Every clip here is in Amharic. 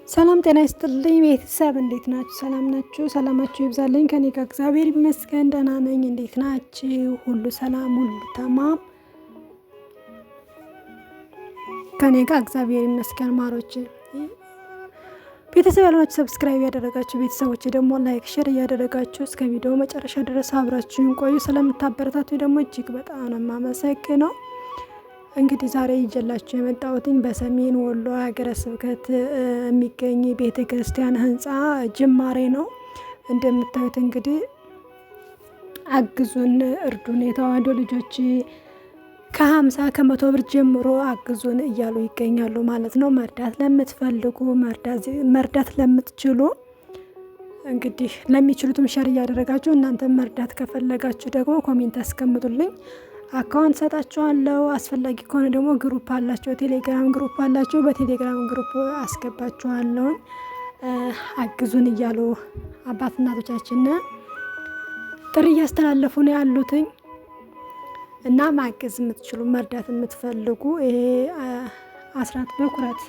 ሰላም ጤና ይስጥልኝ ቤተሰብ እንዴት ናችሁ? ሰላም ናችሁ? ሰላማችሁ ይብዛልኝ። ከኔ ጋር እግዚአብሔር ይመስገን ደህና ነኝ። እንዴት ናችሁ? ሁሉ ሰላም፣ ሁሉ ተማም። ከኔ ጋር እግዚአብሔር ይመስገን። ማሮች ቤተሰብ ያልሆናችሁ ሰብስክራይብ ያደረጋችሁ፣ ቤተሰቦች ደግሞ ላይክ ሼር እያደረጋችሁ እስከ ቪዲዮ መጨረሻ ድረስ አብራችሁን ቆዩ። ስለምታበረታቱ ደግሞ እጅግ በጣም ነው የማመሰግነው። እንግዲህ ዛሬ ይዤላችሁ የመጣሁትኝ በሰሜን ወሎ ሀገረ ስብከት የሚገኝ ቤተ ክርስቲያን ህንፃ ጅማሬ ነው። እንደምታዩት እንግዲህ አግዙን፣ እርዱን፣ የተዋህዶ ልጆች ከ50 ከ100 ብር ጀምሮ አግዙን እያሉ ይገኛሉ ማለት ነው። መርዳት ለምትፈልጉ መርዳት ለምትችሉ እንግዲህ ለሚችሉትም ሸር እያደረጋችሁ እናንተ መርዳት ከፈለጋችሁ ደግሞ ኮሜንት አስቀምጡልኝ። አካውንት ሰጣችኋለሁ። አስፈላጊ ከሆነ ደግሞ ግሩፕ አላቸው፣ ቴሌግራም ግሩፕ አላቸው። በቴሌግራም ግሩፕ አስገባችኋለሁ። አግዙን እያሉ አባት እናቶቻችን ጥሪ እያስተላለፉ ነው ያሉትኝ እና ማገዝ የምትችሉ መርዳት የምትፈልጉ ይሄ አስራት በኩራት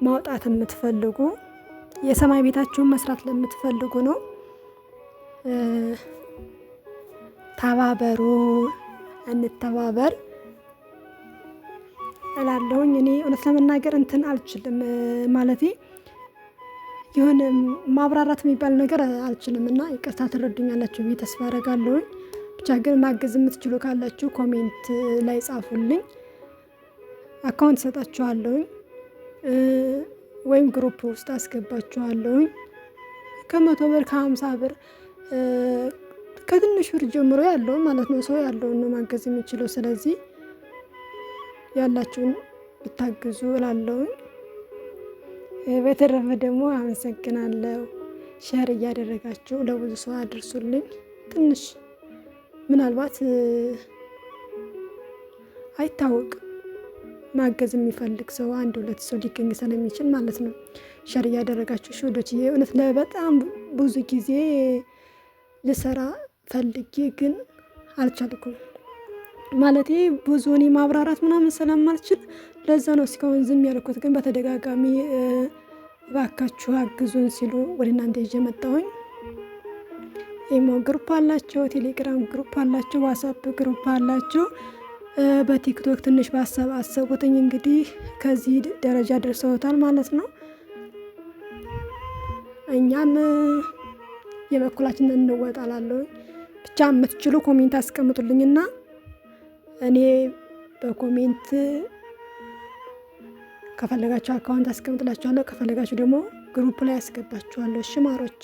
ማውጣት የምትፈልጉ የሰማይ ቤታችሁን መስራት ለምትፈልጉ ነው። ተባበሩ፣ እንተባበር እላለሁኝ። እኔ እውነት ለመናገር እንትን አልችልም ማለቴ የሆነ ማብራራት የሚባል ነገር አልችልም እና ይቅርታ ትረዱኛላችሁ ብዬ ተስፋ አደርጋለሁኝ። ብቻ ግን ማገዝ የምትችሉ ካላችሁ ኮሜንት ላይ ጻፉልኝ፣ አካውንት ሰጣችኋለሁኝ ወይም ግሩፕ ውስጥ አስገባችኋለሁኝ። ከ100 ብር ከ50 ብር ከትንሽ ብር ጀምሮ ያለውን ማለት ነው ሰው ያለውን ነው ማገዝ የሚችለው። ስለዚህ ያላችሁን ብታግዙ እላለሁኝ። በተረፈ ደግሞ አመሰግናለሁ። ሼር እያደረጋችሁ ለብዙ ሰው አድርሱልኝ። ትንሽ ምናልባት አይታወቅም ማገዝ የሚፈልግ ሰው 1-2 ሰው ሊገኝ ስለሚችል ማለት ነው። ሼር እያደረጋችሁ ሾዶች እውነት ለበጣም ብዙ ጊዜ ልሰራ ፈልጌ ግን አልቻልኩም። ማለቴ ብዙ እኔ ማብራራት ምናምን ስለማልችል ለዛ ነው እስካሁን ዝም ያልኩት። ግን በተደጋጋሚ እባካችሁ አግዙን ሲሉ ወደ እናንተ ይዤ መጣሁኝ። ኢሞ ግሩፕ አላቸው፣ ቴሌግራም ግሩፕ አላቸው፣ ዋትስአፕ ግሩፕ አላቸው። በቲክቶክ ትንሽ ባሰቡትኝ እንግዲህ ከዚህ ደረጃ ደርሰውታል ማለት ነው። እኛም የበኩላችንን እንወጣላለሁ። ብቻ የምትችሉ ኮሜንት አስቀምጡልኝና እኔ በኮሜንት ከፈለጋችሁ አካውንት አስቀምጥላችኋለሁ፣ ከፈለጋችሁ ደግሞ ግሩፕ ላይ አስገባችኋለሁ። እሺ ማሮች፣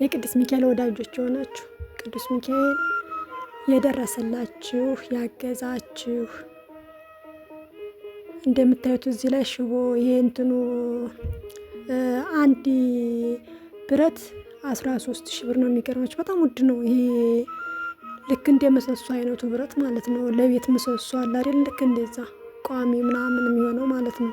የቅዱስ ሚካኤል ወዳጆች የሆናችሁ ቅዱስ ሚካኤል የደረሰላችሁ ያገዛችሁ፣ እንደምታዩት እዚህ ላይ ሽቦ ይሄ እንትኑ አንድ ብረት 13,000 ብር ነው። የሚገርማችሁ በጣም ውድ ነው። ይሄ ልክ እንደ ምሰሶ አይነቱ ብረት ማለት ነው። ለቤት ምሰሶ አለ አይደል? ልክ እንደዛ ቋሚ ምናምን የሚሆነው ማለት ነው።